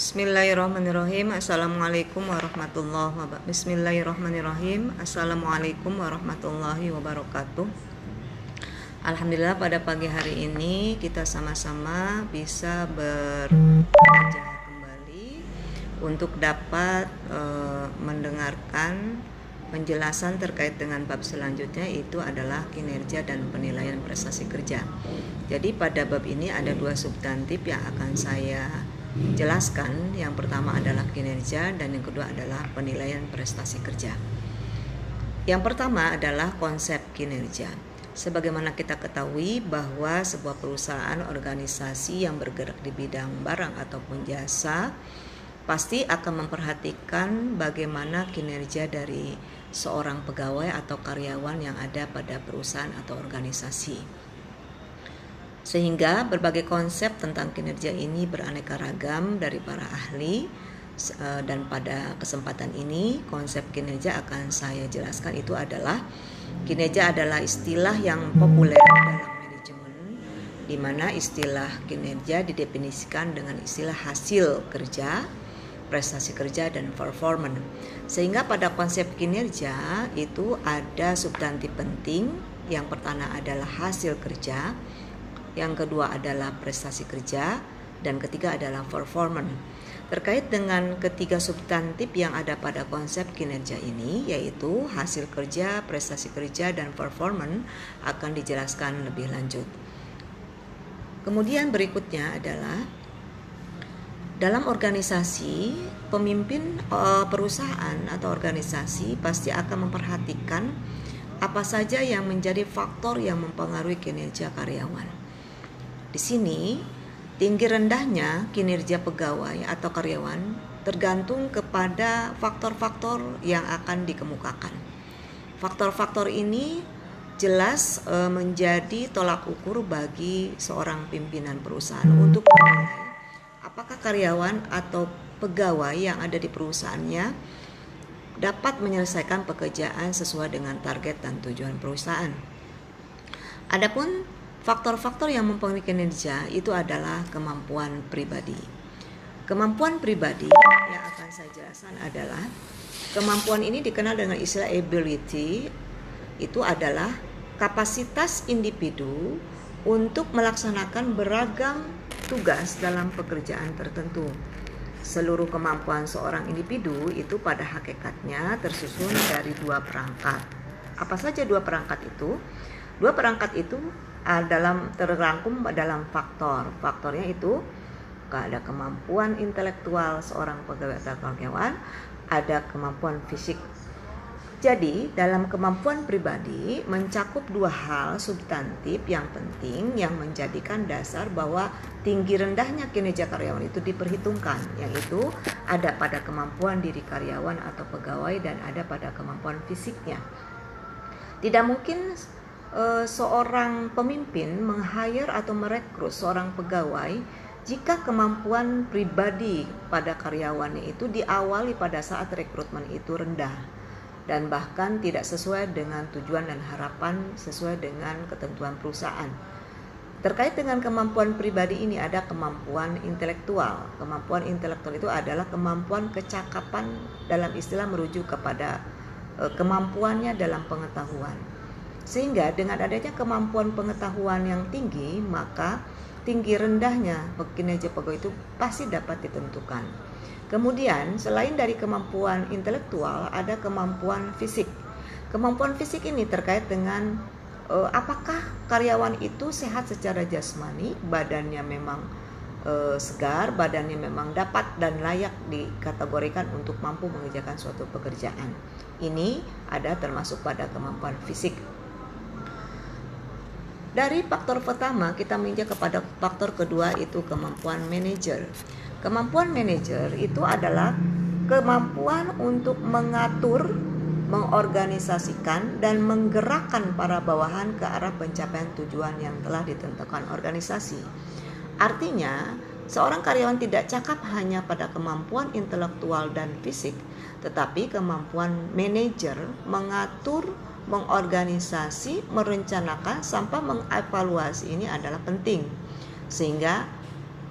Bismillahirrahmanirrahim. Alhamdulillah pada pagi hari ini kita sama-sama bisa bekerja kembali untuk dapat mendengarkan penjelasan terkait dengan bab selanjutnya, itu adalah kinerja dan penilaian prestasi kerja. Jadi pada bab ini ada dua substantif yang akan saya jelaskan. Yang pertama adalah kinerja dan yang kedua adalah penilaian prestasi kerja. Yang pertama adalah konsep kinerja. Sebagaimana kita ketahui bahwa sebuah perusahaan organisasi yang bergerak di bidang barang ataupun jasa pasti akan memperhatikan bagaimana kinerja dari seorang pegawai atau karyawan yang ada pada perusahaan atau organisasi. Sehingga berbagai konsep tentang kinerja ini beraneka ragam dari para ahli, dan pada kesempatan ini konsep kinerja akan saya jelaskan. Itu adalah kinerja adalah istilah yang populer dalam manajemen, di mana istilah kinerja didefinisikan dengan istilah hasil kerja, prestasi kerja, dan performance. Sehingga pada konsep kinerja itu ada substantif penting. Yang pertama adalah hasil kerja, yang kedua adalah prestasi kerja, dan ketiga adalah performance. Terkait dengan ketiga substantif yang ada pada konsep kinerja ini, yaitu hasil kerja, prestasi kerja, dan performance, akan dijelaskan lebih lanjut. Kemudian berikutnya adalah dalam organisasi, pemimpin perusahaan atau organisasi pasti akan memperhatikan apa saja yang menjadi faktor yang mempengaruhi kinerja karyawan. Di sini tinggi rendahnya kinerja pegawai atau karyawan tergantung kepada faktor-faktor yang akan dikemukakan. Faktor-faktor ini jelas menjadi tolak ukur bagi seorang pimpinan perusahaan untuk menilai apakah karyawan atau pegawai yang ada di perusahaannya dapat menyelesaikan pekerjaan sesuai dengan target dan tujuan perusahaan. Adapun faktor-faktor yang mempengaruhi kinerja itu adalah kemampuan pribadi. Kemampuan pribadi yang akan saya jelaskan adalah kemampuan ini dikenal dengan istilah ability. Itu adalah kapasitas individu untuk melaksanakan beragam tugas dalam pekerjaan tertentu. Seluruh kemampuan seorang individu itu pada hakikatnya tersusun dari dua perangkat. Apa saja dua perangkat itu? Dua perangkat itu terrangkum dalam faktor. Faktornya itu ada kemampuan intelektual seorang pegawai atau karyawan, ada kemampuan fisik. Jadi dalam kemampuan pribadi mencakup dua hal substantif yang penting yang menjadikan dasar bahwa tinggi rendahnya kinerja karyawan itu diperhitungkan, yaitu ada pada kemampuan diri karyawan atau pegawai dan ada pada kemampuan fisiknya. Tidak mungkin seorang pemimpin meng-hire atau merekrut seorang pegawai jika kemampuan pribadi pada karyawannya itu diawali pada saat rekrutmen itu rendah dan bahkan tidak sesuai dengan tujuan dan harapan sesuai dengan ketentuan perusahaan. Terkait dengan kemampuan pribadi ini ada kemampuan intelektual. Kemampuan intelektual itu adalah kemampuan kecakapan, dalam istilah merujuk kepada kemampuannya dalam pengetahuan. Sehingga dengan adanya kemampuan pengetahuan yang tinggi, maka tinggi rendahnya kinerja pegawai itu pasti dapat ditentukan. Kemudian selain dari kemampuan intelektual ada kemampuan fisik. Kemampuan fisik ini terkait dengan apakah karyawan itu sehat secara jasmani, badannya memang segar, badannya memang dapat dan layak dikategorikan untuk mampu mengerjakan suatu pekerjaan. Ini ada termasuk pada kemampuan fisik. Dari faktor pertama kita menginjak kepada faktor kedua, itu kemampuan manajer. Kemampuan manajer itu adalah kemampuan untuk mengatur, mengorganisasikan, dan menggerakkan para bawahan ke arah pencapaian tujuan yang telah ditentukan organisasi. Artinya, seorang karyawan tidak cakap hanya pada kemampuan intelektual dan fisik, tetapi kemampuan manajer mengatur, mengorganisasi, merencanakan, sampai mengevaluasi ini adalah penting. Sehingga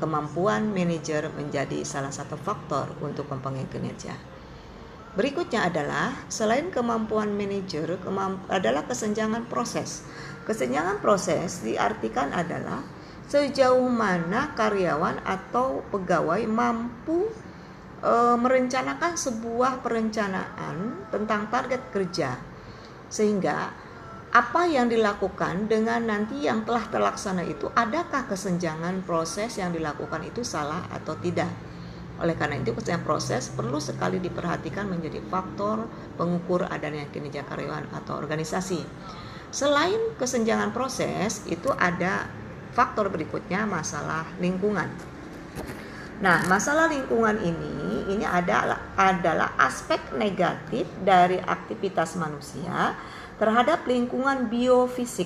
kemampuan manajer menjadi salah satu faktor untuk mempengaruhi kinerja. Berikutnya adalah selain kemampuan manajer adalah kesenjangan proses. Kesenjangan proses diartikan adalah sejauh mana karyawan atau pegawai mampu merencanakan sebuah perencanaan tentang target kerja, sehingga apa yang dilakukan dengan nanti yang telah terlaksana itu, adakah kesenjangan proses yang dilakukan itu salah atau tidak. Oleh karena itu, kesenjangan proses perlu sekali diperhatikan menjadi faktor pengukur adanya kinerja karyawan atau organisasi. Selain kesenjangan proses, itu ada faktor berikutnya, masalah lingkungan. Nah, masalah lingkungan ini adalah aspek negatif dari aktivitas manusia terhadap lingkungan biofisik,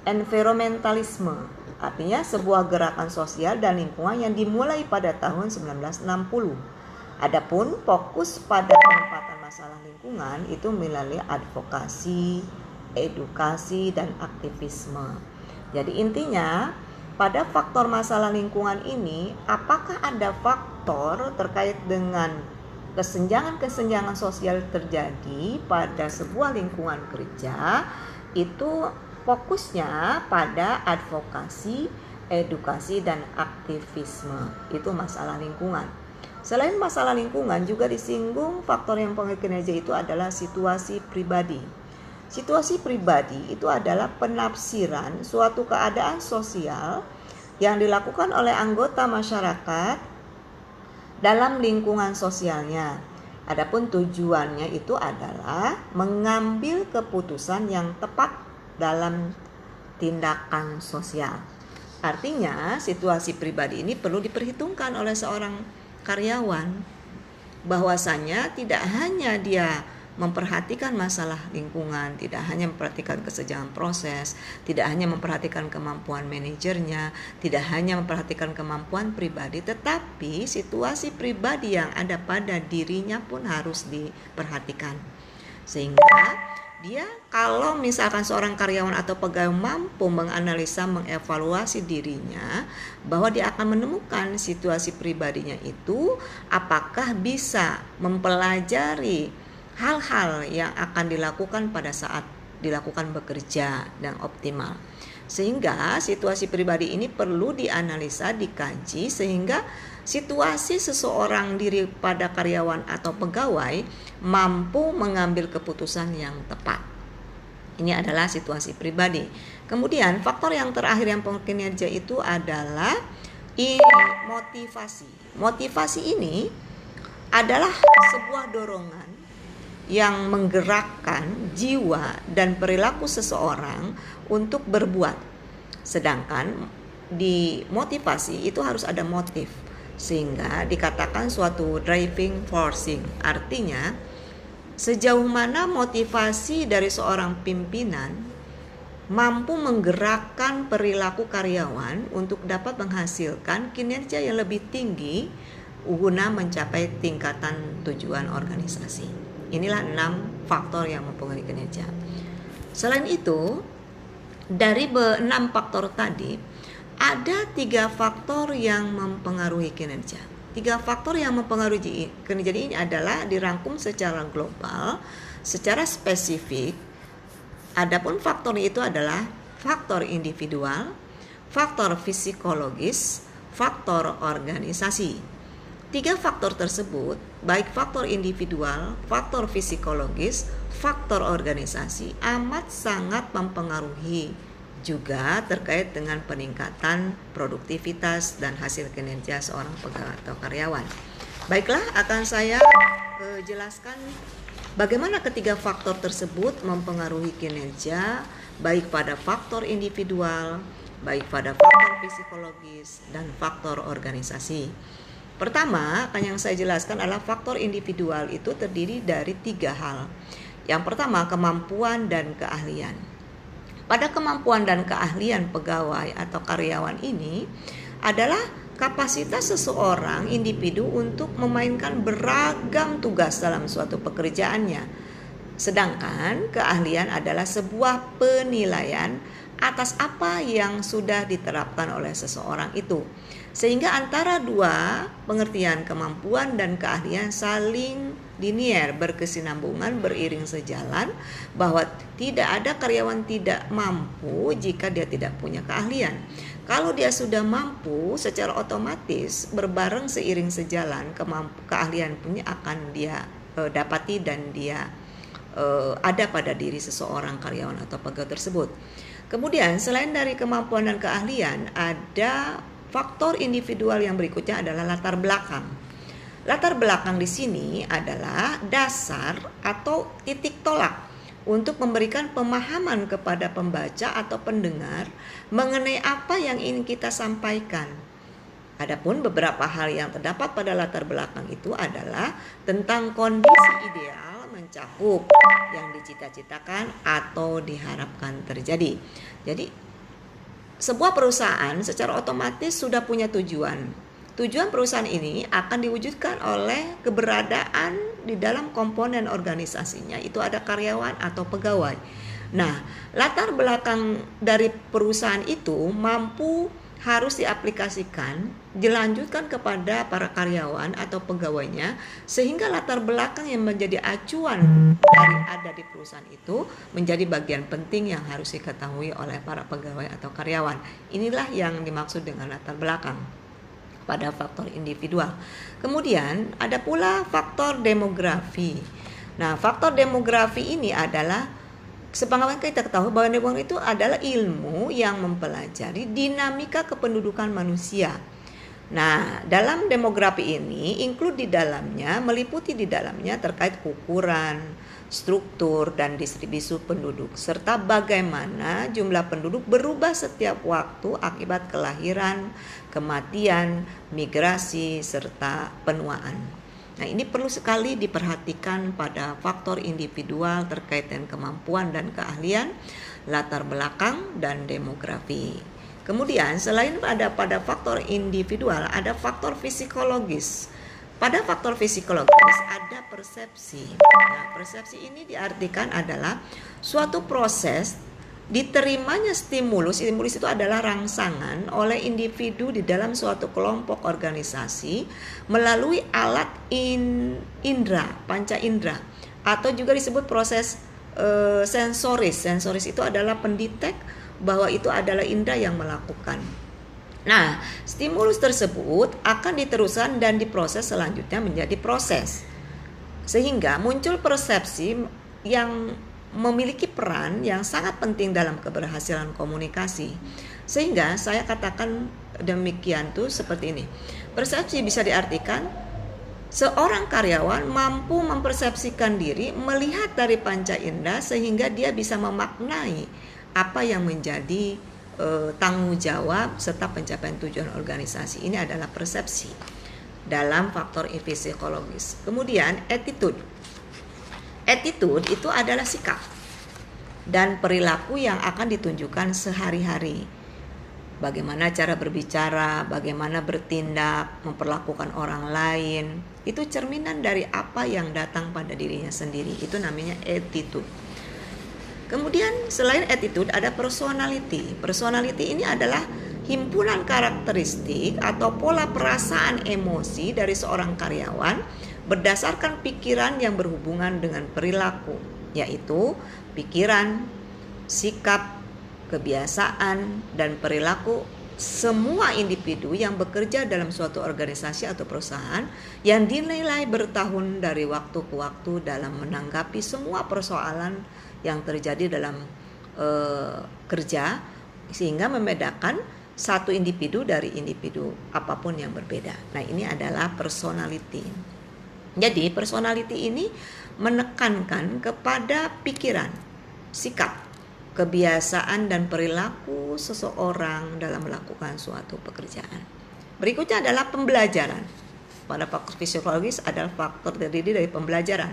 environmentalisme, artinya sebuah gerakan sosial dan lingkungan yang dimulai pada tahun 1960. Adapun fokus pada penempatan masalah lingkungan itu melalui advokasi, edukasi, dan aktivisme. Jadi intinya, pada faktor masalah lingkungan ini, apakah ada faktor terkait dengan kesenjangan sosial terjadi pada sebuah lingkungan kerja, itu fokusnya pada advokasi, edukasi, dan aktivisme. Itu masalah lingkungan. Selain masalah lingkungan, juga disinggung faktor yang mempengaruhi kinerja itu adalah situasi pribadi. Situasi pribadi itu adalah penafsiran suatu keadaan sosial yang dilakukan oleh anggota masyarakat dalam lingkungan sosialnya. Adapun tujuannya itu adalah mengambil keputusan yang tepat dalam tindakan sosial. Artinya, situasi pribadi ini perlu diperhitungkan oleh seorang karyawan, bahwasanya tidak hanya dia memperhatikan masalah lingkungan, tidak hanya memperhatikan kesenjangan proses, tidak hanya memperhatikan kemampuan manajernya, tidak hanya memperhatikan kemampuan pribadi, tetapi situasi pribadi yang ada pada dirinya pun harus diperhatikan. Sehingga dia, kalau misalkan seorang karyawan atau pegawai mampu menganalisa, mengevaluasi dirinya, bahwa dia akan menemukan situasi pribadinya itu, apakah bisa mempelajari hal-hal yang akan dilakukan pada saat dilakukan bekerja dan optimal. Sehingga situasi pribadi ini perlu dianalisa, dikaji, sehingga situasi seseorang diri pada karyawan atau pegawai mampu mengambil keputusan yang tepat. Ini adalah situasi pribadi. Kemudian faktor yang terakhir yang mempengaruhi kinerja itu adalah motivasi. Motivasi ini adalah sebuah dorongan yang menggerakkan jiwa dan perilaku seseorang untuk berbuat. Sedangkan di motivasi itu harus ada motif, sehingga dikatakan suatu driving forcing. Artinya, sejauh mana motivasi dari seorang pimpinan mampu menggerakkan perilaku karyawan untuk dapat menghasilkan kinerja yang lebih tinggi guna mencapai tingkatan tujuan organisasi. Inilah 6 faktor yang mempengaruhi kinerja. Selain itu, dari 6 faktor tadi, ada 3 faktor yang mempengaruhi kinerja. 3 faktor yang mempengaruhi kinerja ini adalah dirangkum secara global, secara spesifik. Adapun faktor itu adalah faktor individual, faktor psikologis, faktor organisasi. 3 faktor tersebut, baik faktor individual, faktor psikologis, faktor organisasi, amat sangat mempengaruhi juga terkait dengan peningkatan produktivitas dan hasil kinerja seorang pegawai atau karyawan. Baiklah, akan saya jelaskan bagaimana ketiga faktor tersebut mempengaruhi kinerja, baik pada faktor individual, baik pada faktor psikologis, dan faktor organisasi. Pertama, yang saya jelaskan adalah faktor individual itu terdiri dari 3 hal. Yang pertama, kemampuan dan keahlian. Pada kemampuan dan keahlian pegawai atau karyawan ini adalah kapasitas seseorang individu untuk memainkan beragam tugas dalam suatu pekerjaannya. Sedangkan keahlian adalah sebuah penilaian atas apa yang sudah diterapkan oleh seseorang itu. Sehingga antara dua pengertian kemampuan dan keahlian saling linier, berkesinambungan, beriring sejalan, bahwa tidak ada karyawan tidak mampu jika dia tidak punya keahlian. Kalau dia sudah mampu, secara otomatis berbareng seiring sejalan keahlian punya akan dia dapati dan dia ada pada diri seseorang karyawan atau pegawai tersebut. Kemudian selain dari kemampuan dan keahlian, ada faktor individual yang berikutnya adalah latar belakang. Latar belakang di sini adalah dasar atau titik tolak untuk memberikan pemahaman kepada pembaca atau pendengar mengenai apa yang ingin kita sampaikan. Adapun beberapa hal yang terdapat pada latar belakang itu adalah tentang kondisi ideal mencakup yang dicita-citakan atau diharapkan terjadi. Jadi sebuah perusahaan secara otomatis sudah punya tujuan. Tujuan perusahaan ini akan diwujudkan oleh keberadaan di dalam komponen organisasinya, itu ada karyawan atau pegawai. Nah, latar belakang dari perusahaan itu mampu harus diaplikasikan, dilanjutkan kepada para karyawan atau pegawainya, sehingga latar belakang yang menjadi acuan dari ada di perusahaan itu menjadi bagian penting yang harus diketahui oleh para pegawai atau karyawan. Inilah yang dimaksud dengan latar belakang pada faktor individual. Kemudian ada pula faktor demografi. Nah, faktor demografi ini adalah sepengetahuan kita ketahui bahwa demografi itu adalah ilmu yang mempelajari dinamika kependudukan manusia. Nah, dalam demografi ini include di dalamnya, meliputi di dalamnya terkait ukuran, struktur dan distribusi penduduk serta bagaimana jumlah penduduk berubah setiap waktu akibat kelahiran, kematian, migrasi serta penuaan. Nah, ini perlu sekali diperhatikan pada faktor individual terkait dengan kemampuan dan keahlian, latar belakang dan demografi. Kemudian selain pada faktor individual, ada faktor psikologis. Pada faktor psikologis ada persepsi. Nah, persepsi ini diartikan adalah suatu proses diterimanya stimulus. Stimulus itu adalah rangsangan oleh individu di dalam suatu kelompok organisasi melalui alat indera, panca indera, atau juga disebut proses sensoris. Sensoris itu adalah pendetek bahwa itu adalah indera yang melakukan. Nah, stimulus tersebut akan diteruskan dan diproses selanjutnya menjadi proses. Sehingga muncul persepsi yang memiliki peran yang sangat penting dalam keberhasilan komunikasi. Sehingga saya katakan demikian tuh seperti ini. Persepsi bisa diartikan seorang karyawan mampu mempersepsikan diri melihat dari panca indera sehingga dia bisa memaknai apa yang menjadi tanggung jawab serta pencapaian tujuan organisasi. Ini adalah persepsi dalam faktor psikologis. Kemudian attitude. Attitude itu adalah sikap dan perilaku yang akan ditunjukkan sehari-hari. Bagaimana cara berbicara, bagaimana bertindak, memperlakukan orang lain. Itu cerminan dari apa yang datang pada dirinya sendiri. Itu namanya attitude. Kemudian selain attitude ada personality. Personality ini adalah himpunan karakteristik atau pola perasaan emosi dari seorang karyawan berdasarkan pikiran yang berhubungan dengan perilaku, yaitu pikiran, sikap, kebiasaan, dan perilaku semua individu yang bekerja dalam suatu organisasi atau perusahaan yang dinilai bertahun dari waktu ke waktu dalam menanggapi semua persoalan yang terjadi dalam kerja, sehingga membedakan satu individu dari individu apapun yang berbeda. Nah, ini adalah personality. Jadi personality ini menekankan kepada pikiran, sikap, kebiasaan dan perilaku seseorang dalam melakukan suatu pekerjaan. Berikutnya adalah pembelajaran. Pada faktor psikologis adalah faktor terdiri dari pembelajaran.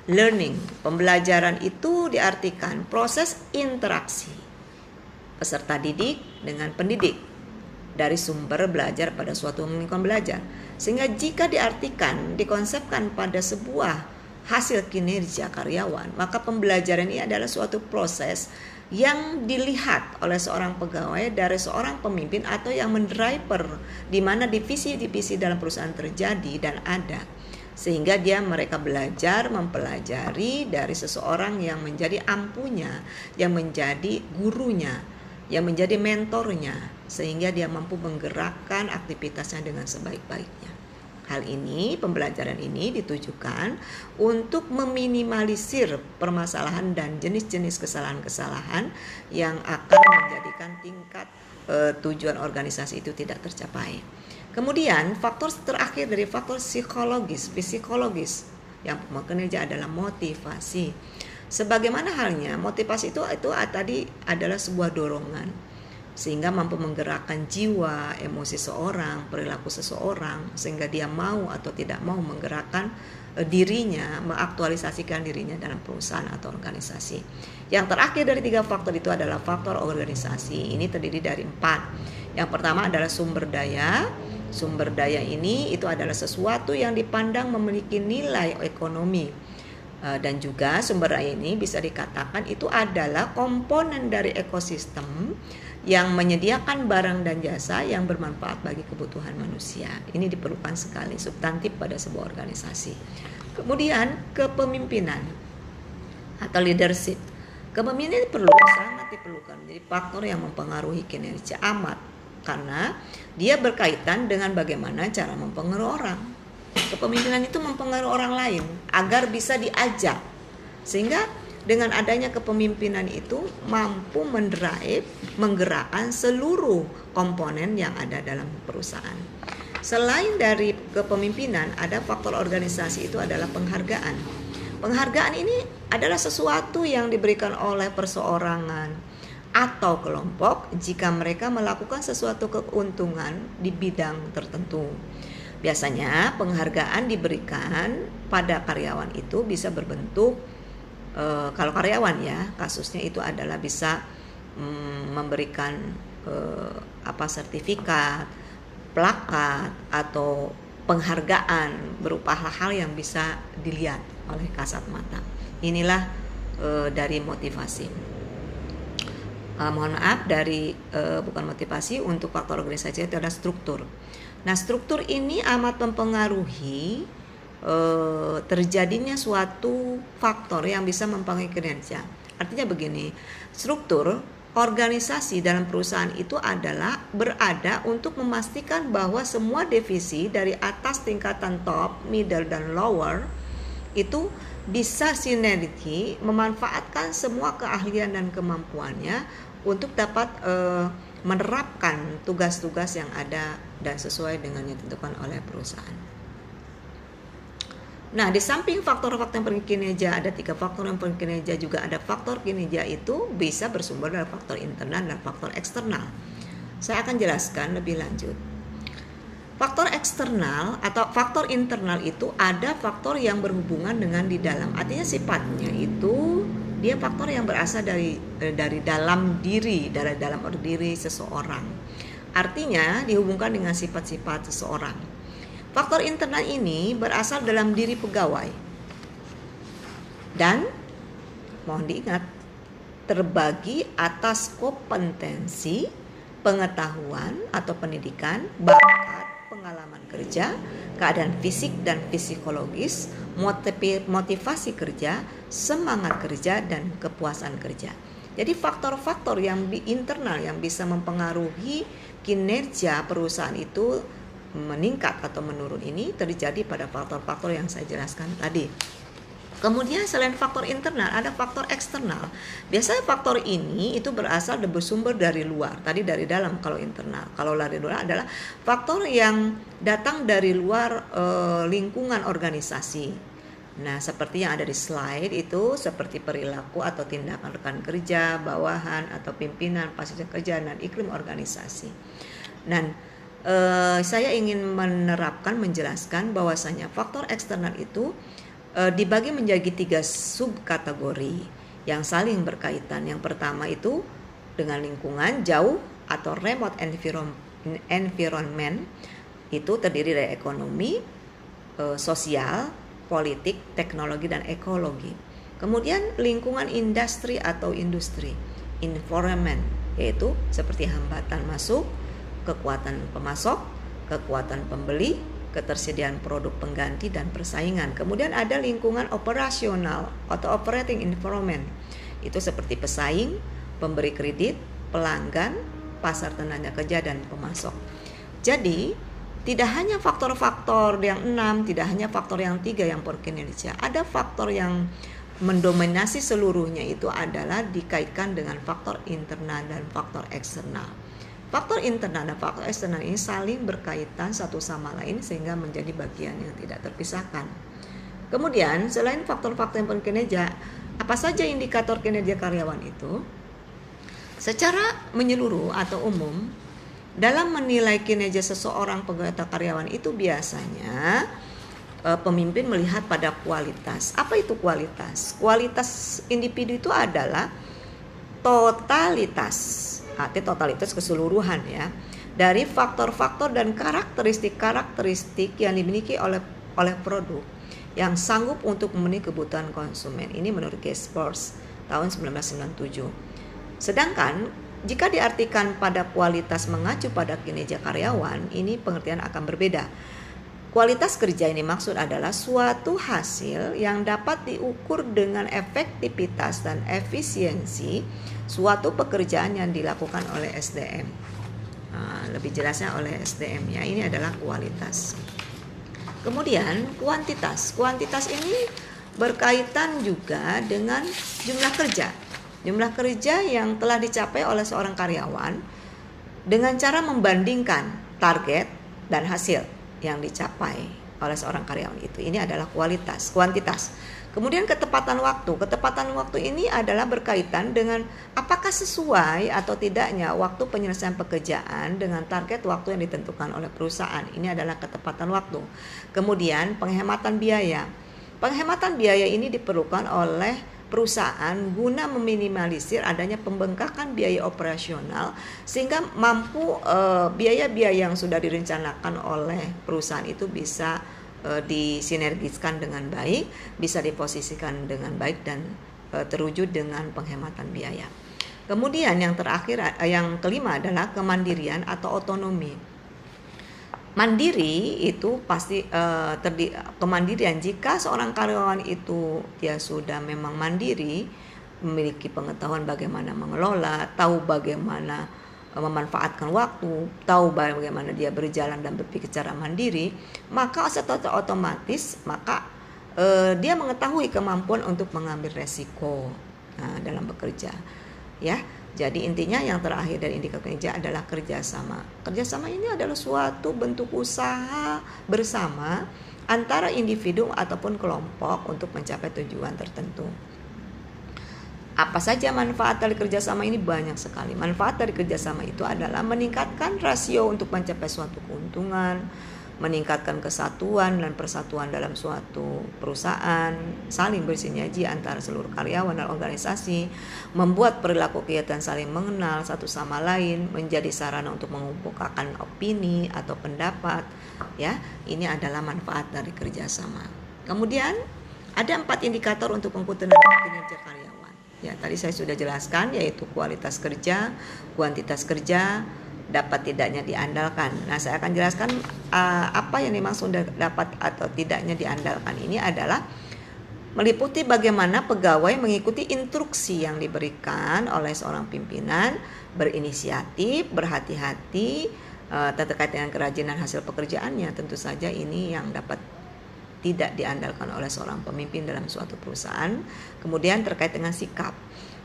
Learning, pembelajaran itu diartikan proses interaksi peserta didik dengan pendidik dari sumber belajar pada suatu lingkungan belajar. Sehingga jika diartikan, dikonsepkan pada sebuah hasil kinerja karyawan, maka pembelajaran ini adalah suatu proses yang dilihat oleh seorang pegawai dari seorang pemimpin atau yang mendriver di mana divisi-divisi dalam perusahaan terjadi dan ada, sehingga mereka belajar mempelajari dari seseorang yang menjadi ampunya, yang menjadi gurunya, yang menjadi mentornya, sehingga dia mampu menggerakkan aktivitasnya dengan sebaik-baiknya. Hal ini, pembelajaran ini ditujukan untuk meminimalisir permasalahan dan jenis-jenis kesalahan-kesalahan yang akan menjadikan tingkat tujuan organisasi itu tidak tercapai. Kemudian faktor terakhir dari faktor psikologis yang kinerja adalah motivasi. Sebagaimana halnya motivasi itu tadi adalah sebuah dorongan sehingga mampu menggerakkan jiwa, emosi seorang, perilaku seseorang, sehingga dia mau atau tidak mau menggerakkan dirinya, mengaktualisasikan dirinya dalam perusahaan atau organisasi. Yang terakhir dari 3 faktor itu adalah faktor organisasi. Ini terdiri dari 4. Yang pertama adalah sumber daya. Sumber daya ini itu adalah sesuatu yang dipandang memiliki nilai ekonomi. Dan juga sumber daya ini bisa dikatakan itu adalah komponen dari ekosistem yang menyediakan barang dan jasa yang bermanfaat bagi kebutuhan manusia. Ini diperlukan sekali, substantif pada sebuah organisasi. Kemudian kepemimpinan atau leadership. Kepemimpinan sangat diperlukan menjadi faktor yang mempengaruhi kinerja amat, karena dia berkaitan dengan bagaimana cara mempengaruhi orang. Kepemimpinan itu mempengaruhi orang lain agar bisa diajak, sehingga dengan adanya kepemimpinan itu mampu menggerakkan seluruh komponen yang ada dalam perusahaan. Selain dari kepemimpinan, ada faktor organisasi itu adalah penghargaan. Penghargaan ini adalah sesuatu yang diberikan oleh perseorangan atau kelompok jika mereka melakukan sesuatu keuntungan di bidang tertentu. Biasanya penghargaan diberikan pada karyawan itu bisa berbentuk kalau karyawan ya, kasusnya itu adalah bisa memberikan sertifikat, plakat atau penghargaan berupa hal-hal yang bisa dilihat oleh kasat mata. Inilah dari motivasi. Mohon maaf, dari bukan motivasi, untuk faktor organisasi itu adalah struktur. Nah, struktur ini amat mempengaruhi terjadinya suatu faktor yang bisa mempengaruhi kinerja. Artinya begini, struktur organisasi dalam perusahaan itu adalah berada untuk memastikan bahwa semua divisi dari atas tingkatan top, middle, dan lower itu bisa sinergi memanfaatkan semua keahlian dan kemampuannya untuk dapat menerapkan tugas-tugas yang ada dan sesuai dengan yang ditentukan oleh perusahaan. Nah, di samping faktor-faktor yang mempengaruhi kinerja, ada 3 faktor yang mempengaruhi kinerja, juga ada faktor kinerja itu bisa bersumber dari faktor internal dan faktor eksternal. Saya akan jelaskan lebih lanjut. Faktor eksternal atau faktor internal itu ada faktor yang berhubungan dengan di dalam. Artinya sifatnya itu dia faktor yang berasal dari dalam diri seseorang. Artinya dihubungkan dengan sifat-sifat seseorang. Faktor internal ini berasal dalam diri pegawai dan mohon diingat terbagi atas kompetensi, pengetahuan atau pendidikan, bakat, pengalaman kerja, keadaan fisik dan psikologis, motivasi kerja, semangat kerja, dan kepuasan kerja. Jadi faktor-faktor yang internal yang bisa mempengaruhi kinerja perusahaan itu meningkat atau menurun ini terjadi pada faktor-faktor yang saya jelaskan tadi. Kemudian selain faktor internal ada faktor eksternal. Biasanya faktor ini itu berasal dan bersumber dari luar. Tadi dari dalam kalau internal. Kalau dari luar adalah faktor yang datang dari luar lingkungan organisasi. Nah, seperti yang ada di slide itu seperti perilaku atau tindakan rekan kerja, bawahan atau pimpinan, fasilitas kerja dan iklim organisasi. Dan saya ingin menjelaskan bahwasanya faktor eksternal itu dibagi menjadi 3 subkategori yang saling berkaitan. Yang pertama itu dengan lingkungan jauh atau remote environment, itu terdiri dari ekonomi, sosial, politik, teknologi, dan ekologi. Kemudian lingkungan industri atau industri, environment, yaitu seperti hambatan masuk, kekuatan pemasok, kekuatan pembeli, ketersediaan produk pengganti dan persaingan. Kemudian ada lingkungan operasional atau operating environment. Itu seperti pesaing, pemberi kredit, pelanggan, pasar tenaga kerja dan pemasok. Jadi, tidak hanya faktor-faktor yang 6, tidak hanya faktor yang 3 yang berkinerja. Ada faktor yang mendominasi seluruhnya, itu adalah dikaitkan dengan faktor internal dan faktor eksternal. Faktor internal dan faktor eksternal ini saling berkaitan satu sama lain sehingga menjadi bagian yang tidak terpisahkan. Kemudian selain faktor-faktor yang berkinerja, apa saja indikator kinerja karyawan itu? Secara menyeluruh atau umum, dalam menilai kinerja seseorang pegawai atau karyawan itu biasanya pemimpin melihat pada kualitas. Apa itu kualitas? Kualitas individu itu adalah totalitas, arti totalitas keseluruhan ya, dari faktor-faktor dan karakteristik yang dimiliki oleh produk yang sanggup untuk memenuhi kebutuhan konsumen. Ini menurut Gaspers tahun 1997. Sedangkan jika diartikan pada kualitas mengacu pada kinerja karyawan, ini pengertian akan berbeda. Kualitas kerja ini maksud adalah suatu hasil yang dapat diukur dengan efektivitas dan efisiensi suatu pekerjaan yang dilakukan oleh SDM. Lebih jelasnya oleh SDM ya, ini adalah kualitas. Kemudian kuantitas. Kuantitas ini berkaitan juga dengan jumlah kerja. Jumlah kerja yang telah dicapai oleh seorang karyawan dengan cara membandingkan target dan hasil yang dicapai oleh seorang karyawan itu. Ini adalah kuantitas. Kemudian ketepatan waktu. Ketepatan waktu ini adalah berkaitan dengan apakah sesuai atau tidaknya waktu penyelesaian pekerjaan dengan target waktu yang ditentukan oleh perusahaan. Ini adalah ketepatan waktu. Kemudian penghematan biaya. Penghematan biaya ini diperlukan oleh perusahaan guna meminimalisir adanya pembengkakan biaya operasional sehingga mampu biaya-biaya yang sudah direncanakan oleh perusahaan itu bisa disinergiskan dengan baik, bisa diposisikan dengan baik dan terwujud dengan penghematan biaya. Kemudian yang terakhir, yang kelima adalah kemandirian atau otonomi. Mandiri itu pasti kemandirian. Jika seorang karyawan itu dia sudah memang mandiri, memiliki pengetahuan bagaimana mengelola, tahu bagaimana memanfaatkan waktu, tahu bagaimana dia berjalan dan berpikir secara mandiri, maka secara otomatis dia mengetahui kemampuan untuk mengambil resiko dalam bekerja, ya. Jadi intinya yang terakhir dari indikator kinerja adalah kerjasama. Kerjasama ini adalah suatu bentuk usaha bersama antara individu ataupun kelompok untuk mencapai tujuan tertentu. Apa saja manfaat dari kerjasama ini? Banyak sekali. Manfaat dari kerjasama itu adalah meningkatkan rasio untuk mencapai suatu keuntungan, meningkatkan kesatuan dan persatuan dalam suatu perusahaan, saling bersinergi antara seluruh karyawan dan organisasi, membuat perilaku kegiatan saling mengenal satu sama lain, menjadi sarana untuk mengumpulkan opini atau pendapat. Ya, ini adalah manfaat dari kerjasama. Kemudian ada 4 indikator untuk pengukuran kinerja karyawan. Ya, tadi saya sudah jelaskan, yaitu kualitas kerja, kuantitas kerja, dapat tidaknya diandalkan. Nah, saya akan jelaskan apa yang dimaksud dapat atau tidaknya diandalkan. Ini adalah meliputi bagaimana pegawai mengikuti instruksi yang diberikan oleh seorang pimpinan, berinisiatif, berhati-hati terkait dengan kerajinan hasil pekerjaannya. Tentu saja ini yang dapat tidak diandalkan oleh seorang pemimpin dalam suatu perusahaan. Kemudian terkait dengan sikap.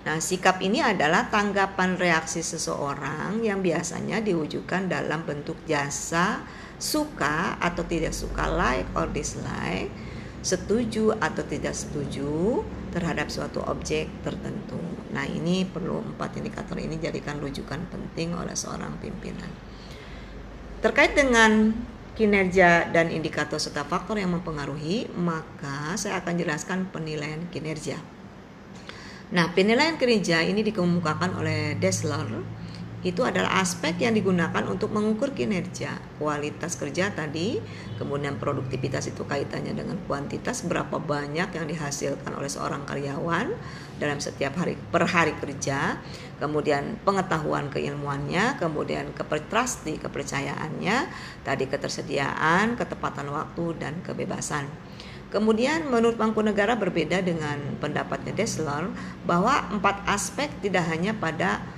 Nah, sikap ini adalah tanggapan reaksi seseorang yang biasanya diwujudkan dalam bentuk jasa, suka atau tidak suka, like or dislike, setuju atau tidak setuju terhadap suatu objek tertentu. Nah, ini perlu 4 indikator ini jadikan rujukan penting oleh seorang pimpinan. Terkait dengan kinerja dan indikator serta faktor yang mempengaruhi, maka saya akan jelaskan penilaian kinerja. Nah, penilaian kinerja ini dikemukakan oleh Dessler itu adalah aspek yang digunakan untuk mengukur kinerja, kualitas kerja tadi, kemudian produktivitas itu kaitannya dengan kuantitas, berapa banyak yang dihasilkan oleh seorang karyawan dalam setiap hari per hari kerja, kemudian pengetahuan keilmuannya, kemudian kepercayaannya, tadi ketersediaan, ketepatan waktu, dan kebebasan. Kemudian menurut Mangkunegara berbeda dengan pendapatnya Dessler bahwa 4 aspek tidak hanya pada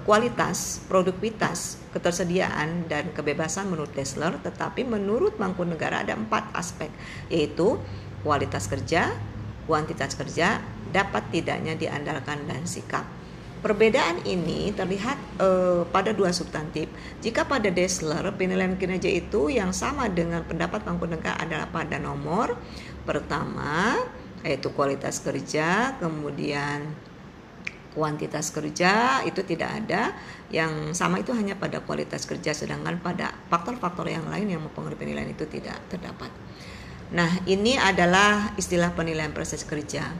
kualitas, produktivitas, ketersediaan, dan kebebasan menurut Dessler, tetapi menurut Mangkunegara ada 4 aspek, yaitu kualitas kerja, kuantitas kerja, dapat tidaknya diandalkan, dan sikap. Perbedaan ini terlihat pada 2 substantif. Jika pada Dessler penilaian kinerja itu yang sama dengan pendapat Mangkunegara adalah pada nomor pertama, yaitu kualitas kerja, kemudian kuantitas kerja itu tidak ada, yang sama itu hanya pada kualitas kerja, sedangkan pada faktor-faktor yang lain yang mempengaruhi penilaian itu tidak terdapat. Nah, ini adalah istilah penilaian prestasi kerja.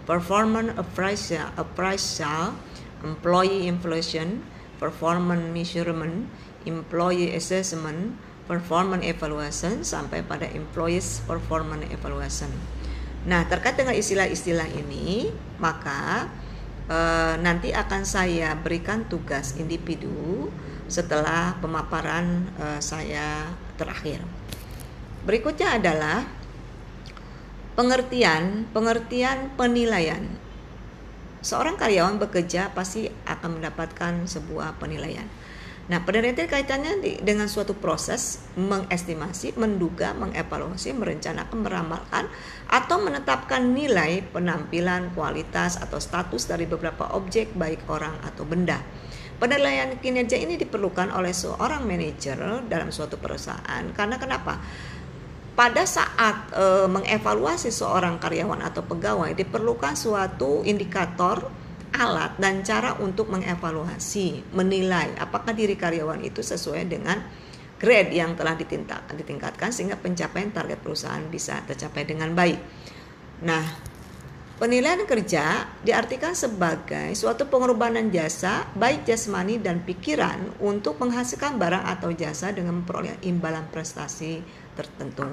Performance appraisal, employee evaluation, performance measurement, employee assessment, performance evaluation, sampai pada employees performance evaluation. Nah, terkait dengan istilah-istilah ini, maka nanti akan saya berikan tugas individu setelah pemaparan saya terakhir. Berikutnya adalah pengertian penilaian. Seorang karyawan bekerja pasti akan mendapatkan sebuah penilaian. Nah, penilaian itu kaitannya dengan suatu proses mengestimasi, menduga, mengevaluasi, merencanakan, meramalkan, atau menetapkan nilai, penampilan, kualitas, atau status dari beberapa objek baik orang atau benda. Penilaian kinerja ini diperlukan oleh seorang manajer dalam suatu perusahaan. Karena kenapa? Pada saat mengevaluasi seorang karyawan atau pegawai diperlukan suatu indikator, alat, dan cara untuk mengevaluasi, menilai apakah diri karyawan itu sesuai dengan grade yang telah ditingkatkan sehingga pencapaian target perusahaan bisa tercapai dengan baik. Nah, penilaian kerja diartikan sebagai suatu pengorbanan jasa, baik jasmani dan pikiran, untuk menghasilkan barang atau jasa dengan memperoleh imbalan prestasi tertentu.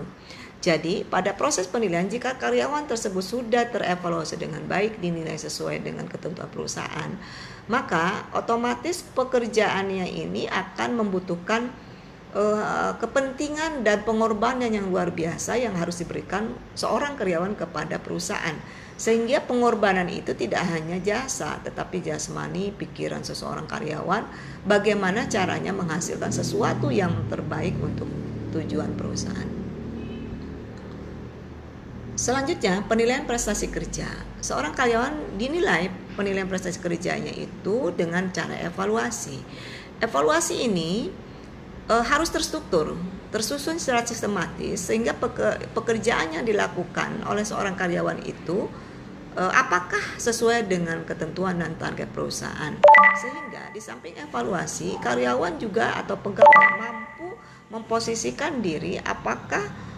Jadi, pada proses penilaian, jika karyawan tersebut sudah terevaluasi dengan baik, dinilai sesuai dengan ketentuan perusahaan, maka otomatis pekerjaannya ini akan membutuhkan kepentingan dan pengorbanan yang luar biasa yang harus diberikan seorang karyawan kepada perusahaan. Sehingga pengorbanan itu tidak hanya jasa, tetapi jasmani, pikiran seseorang karyawan, bagaimana caranya menghasilkan sesuatu yang terbaik untuk tujuan perusahaan. Selanjutnya, penilaian prestasi kerja. Seorang karyawan dinilai penilaian prestasi kerjanya itu dengan cara evaluasi. Evaluasi ini harus terstruktur, tersusun secara sistematis, sehingga pekerjaan yang dilakukan oleh seorang karyawan itu apakah sesuai dengan ketentuan dan target perusahaan. Sehingga di samping evaluasi, karyawan juga atau pegawai mampu memposisikan diri apakah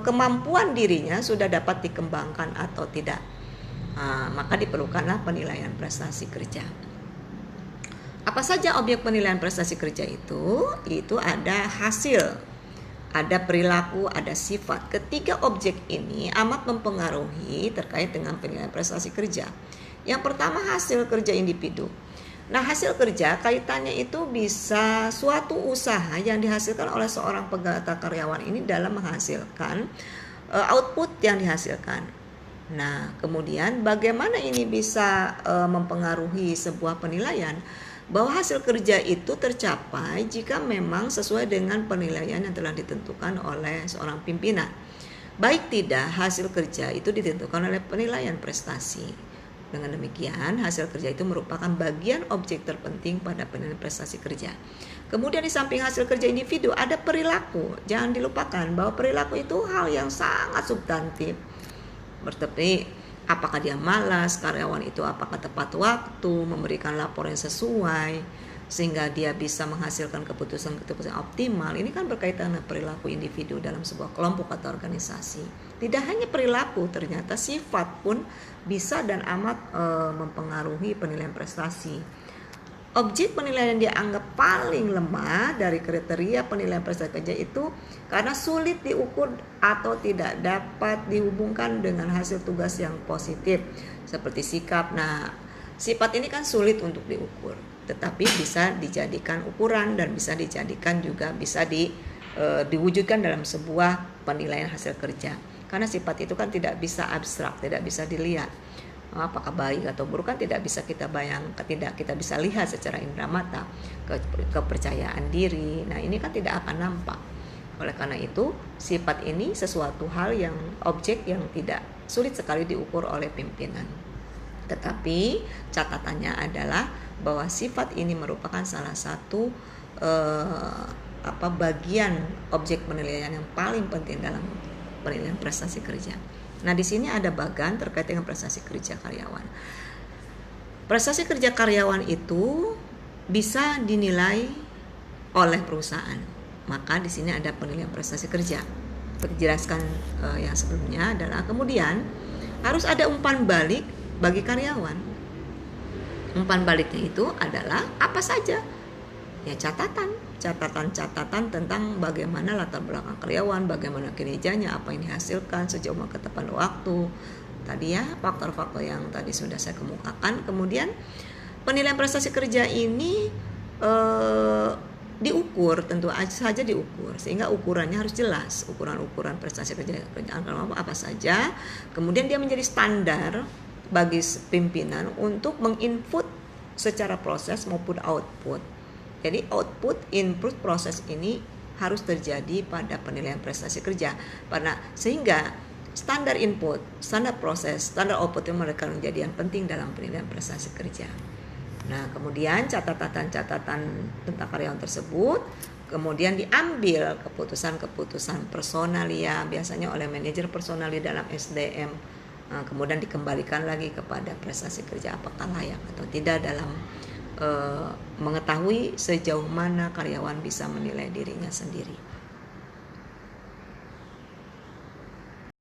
kemampuan dirinya sudah dapat dikembangkan atau tidak. Maka diperlukanlah penilaian prestasi kerja. Apa saja objek penilaian prestasi kerja itu? Itu ada hasil, ada perilaku, ada sifat. Ketiga objek ini amat mempengaruhi terkait dengan penilaian prestasi kerja. Yang pertama, hasil kerja individu. Nah, hasil kerja kaitannya itu bisa suatu usaha yang dihasilkan oleh seorang pegawai atau karyawan ini dalam menghasilkan output yang dihasilkan. Nah, kemudian bagaimana ini bisa mempengaruhi sebuah penilaian? Bahwa hasil kerja itu tercapai jika memang sesuai dengan penilaian yang telah ditentukan oleh seorang pimpinan. Baik tidak, hasil kerja itu ditentukan oleh penilaian prestasi. Dengan demikian, hasil kerja itu merupakan bagian objek terpenting pada penilaian prestasi kerja. Kemudian di samping hasil kerja individu, ada perilaku. Jangan dilupakan bahwa perilaku itu hal yang sangat substantif. Berarti apakah dia malas, karyawan itu apakah tepat waktu, memberikan laporan yang sesuai, sehingga dia bisa menghasilkan keputusan-keputusan optimal. Ini kan berkaitan dengan perilaku individu dalam sebuah kelompok atau organisasi. Tidak hanya perilaku, ternyata sifat pun bisa dan amat mempengaruhi penilaian prestasi. objek penilaian yang dianggap paling lemah dari kriteria penilaian prestasi kerja itu karena sulit diukur atau tidak dapat dihubungkan dengan hasil tugas yang positif seperti sikap. Nah, sifat ini kan sulit untuk diukur, tetapi bisa dijadikan ukuran dan bisa dijadikan juga diwujudkan dalam sebuah penilaian hasil kerja. Karena sifat itu kan tidak bisa abstrak, tidak bisa dilihat. Apakah baik atau buruk kan tidak bisa kita bayangkan, tidak kita bisa lihat secara indera mata. Kepercayaan diri, nah ini kan tidak akan nampak. Oleh karena itu, sifat ini sesuatu hal yang objek yang tidak sulit sekali diukur oleh pimpinan. Tetapi catatannya adalah bahwa sifat ini merupakan salah satu bagian objek penilaian yang paling penting dalam penilaian prestasi kerja. Nah, di sini ada bagan terkait dengan prestasi kerja karyawan. Prestasi kerja karyawan itu bisa dinilai oleh perusahaan. Maka di sini ada penilaian prestasi kerja. Seperti dijelaskan yang sebelumnya adalah kemudian harus ada umpan balik bagi karyawan. Umpan baliknya itu adalah apa saja? Ya catatan tentang bagaimana latar belakang karyawan, bagaimana kinerjanya, apa yang dihasilkan sejauh ketetapan waktu. Tadi ya faktor-faktor yang tadi sudah saya kemukakan. Kemudian penilaian prestasi kerja ini diukur, tentu saja diukur, sehingga ukurannya harus jelas, ukuran prestasi kerja apa saja. Kemudian dia menjadi standar bagi pimpinan untuk menginput secara proses maupun output. Jadi output, input, proses ini harus terjadi pada penilaian prestasi kerja. Sehingga standar input, standar proses, standar output yang mereka menjadi yang penting dalam penilaian prestasi kerja. Nah, kemudian catatan-catatan tentang karyawan tersebut kemudian diambil keputusan-keputusan personalia biasanya oleh manajer personalia dalam SDM. Kemudian dikembalikan lagi kepada prestasi kerja apakah layak atau tidak dalam mengetahui sejauh mana karyawan bisa menilai dirinya sendiri.